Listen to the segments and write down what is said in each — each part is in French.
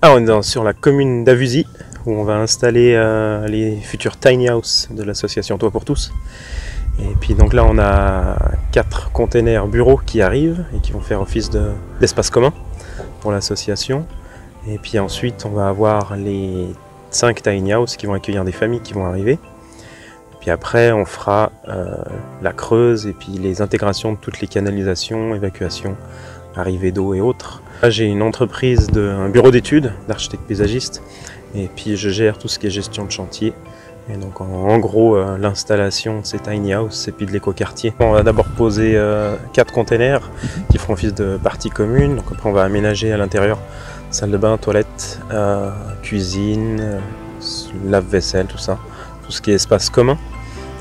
Ah, on est sur la commune d'Avuzy où on va installer les futurs tiny house de l'association Toit pour tous. Et puis donc là on a 4 containers bureaux qui arrivent et qui vont faire office d'espace commun pour l'association. Et puis ensuite on va avoir les 5 tiny house qui vont accueillir des familles qui vont arriver. Et puis après on fera la creuse et puis les intégrations de toutes les canalisations, évacuation, arrivée d'eau et autres. Là j'ai une entreprise, un bureau d'études d'architecte paysagiste et puis je gère tout ce qui est gestion de chantier. Et donc en gros l'installation de ces tiny house et puis de l'écoquartier. On va d'abord poser 4 containers qui feront office de partie commune. Donc après on va aménager à l'intérieur salle de bain, toilette, cuisine, lave-vaisselle, tout ça. Tout ce qui est espace commun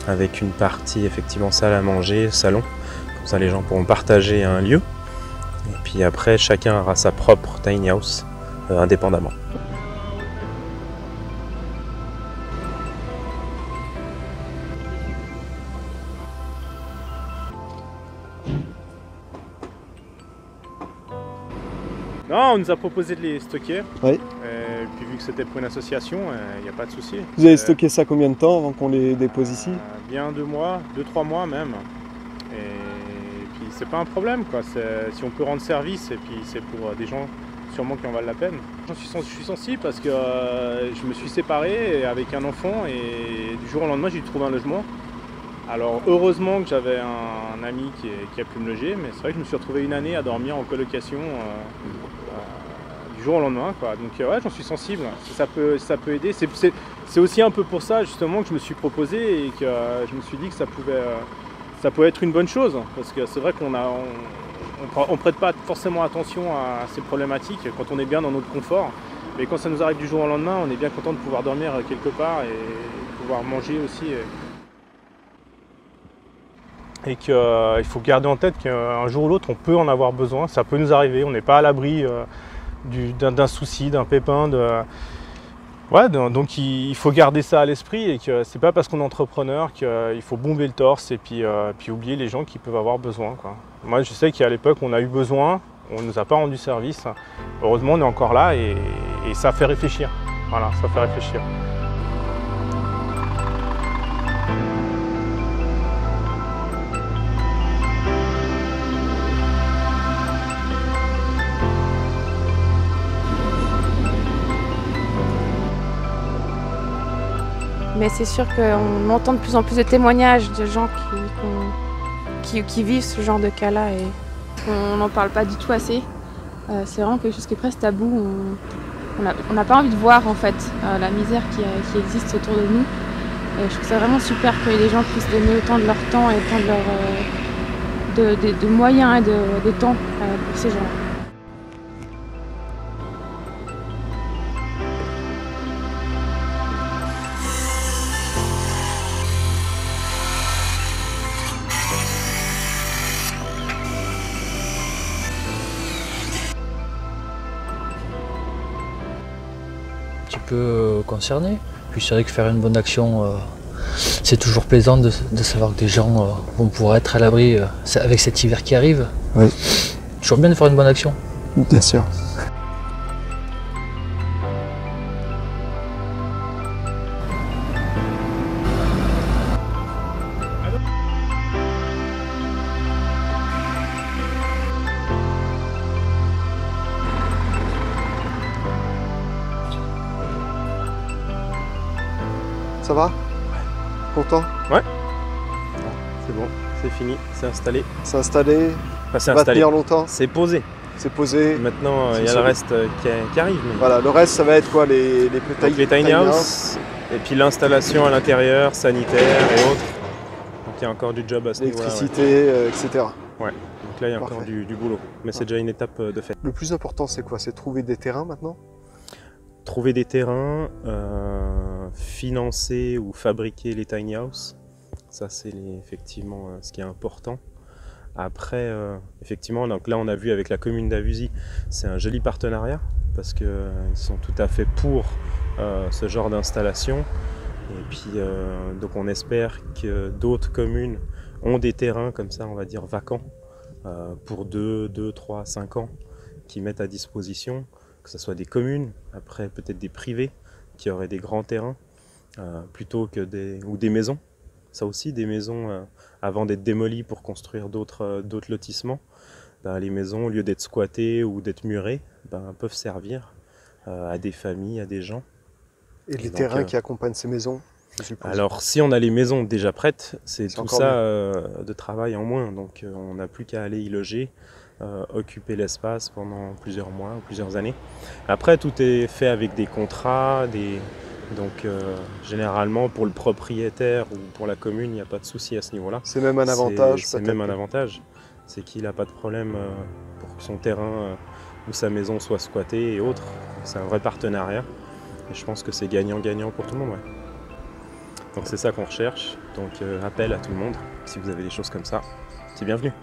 avec une partie effectivement salle à manger, salon. Comme ça les gens pourront partager un lieu. Et puis après chacun aura sa propre tiny house indépendamment. Non, on nous a proposé de les stocker. Oui. Puis vu que c'était pour une association, il n'y a pas de souci. Vous avez stocké ça combien de temps avant qu'on les dépose ici? Bien 2 mois, 2-3 mois même. Et puis c'est pas un problème quoi. Si on peut rendre service et puis c'est pour des gens sûrement qui en valent la peine. Je suis sensible parce que je me suis séparé avec un enfant et du jour au lendemain j'ai dû trouver un logement. Alors heureusement que j'avais un ami qui a pu me loger, mais c'est vrai que je me suis retrouvé une année à dormir en colocation du jour au lendemain, quoi. Donc ouais, j'en suis sensible, ça peut aider. C'est aussi un peu pour ça justement que je me suis proposé et que je me suis dit que ça pouvait être une bonne chose. Parce que c'est vrai qu'on prête pas forcément attention à ces problématiques quand on est bien dans notre confort. Mais quand ça nous arrive du jour au lendemain, on est bien content de pouvoir dormir quelque part et de pouvoir manger aussi. Et qu'il faut garder en tête qu'un jour ou l'autre on peut en avoir besoin, ça peut nous arriver, on n'est pas à l'abri d'un souci, d'un pépin, donc il faut garder ça à l'esprit et que c'est pas parce qu'on est entrepreneur qu'il faut bomber le torse et puis oublier les gens qui peuvent avoir besoin, quoi. Moi je sais qu'à l'époque on a eu besoin, on ne nous a pas rendu service, heureusement on est encore là et ça fait réfléchir, voilà, ça fait réfléchir. Mais c'est sûr qu'on entend de plus en plus de témoignages de gens qui vivent ce genre de cas-là et on n'en parle pas du tout assez. C'est vraiment quelque chose qui est presque tabou. On n'a pas envie de voir en fait la misère qui existe autour de nous. Et je trouve ça vraiment super que les gens puissent donner autant de leur temps et autant de moyens et de temps pour ces gens-là. Peu concerné. Puis c'est vrai que faire une bonne action, c'est toujours plaisant de savoir que des gens vont pouvoir être à l'abri avec cet hiver qui arrive. Oui. Toujours bien de faire une bonne action. Bien sûr. Ça va? Ouais. Content? Ouais. C'est bon, c'est fini, c'est installé. C'est installé? Enfin, Ça va tenir longtemps? C'est posé. C'est posé. Maintenant, il y a le reste qui arrive. Mais... Voilà, le reste, ça va être quoi? Les tiny house, et puis l'installation à l'intérieur, sanitaire et autres. Donc il y a encore du job à ce niveau-là. L'électricité, etc. Ouais, donc là il y a encore du boulot. Mais c'est déjà une étape de fait. Le plus important, c'est quoi? C'est trouver des terrains maintenant? Trouver des terrains, financer ou fabriquer les tiny house, ça c'est effectivement ce qui est important. Après, effectivement, donc là on a vu avec la commune d'Avuzy, c'est un joli partenariat parce qu'ils sont tout à fait pour ce genre d'installation. Et puis donc on espère que d'autres communes ont des terrains comme ça, on va dire vacants, pour 2, 3, 5 ans, qui mettent à disposition. que ce soit des communes, après peut-être des privés qui auraient des grands terrains, plutôt que des maisons. Ça aussi, des maisons, avant d'être démolies pour construire d'autres lotissements, les maisons, au lieu d'être squattées ou d'être murées, peuvent servir à des familles, à des gens. Et les donc, terrains qui accompagnent ces maisons, je suppose. Alors, si on a les maisons déjà prêtes, c'est tout encore ça de travail en moins. Donc, on n'a plus qu'à aller y loger, occuper l'espace pendant plusieurs mois ou plusieurs années. Après, tout est fait avec des contrats, donc généralement pour le propriétaire ou pour la commune, il n'y a pas de souci à ce niveau-là. C'est même un avantage. C'est même un avantage. C'est qu'il n'a pas de problème pour que son terrain ou sa maison soit squattée et autres. C'est un vrai partenariat. Et je pense que c'est gagnant-gagnant pour tout le monde. Ouais. Donc c'est ça qu'on recherche. Donc appel à tout le monde. Si vous avez des choses comme ça, c'est bienvenu.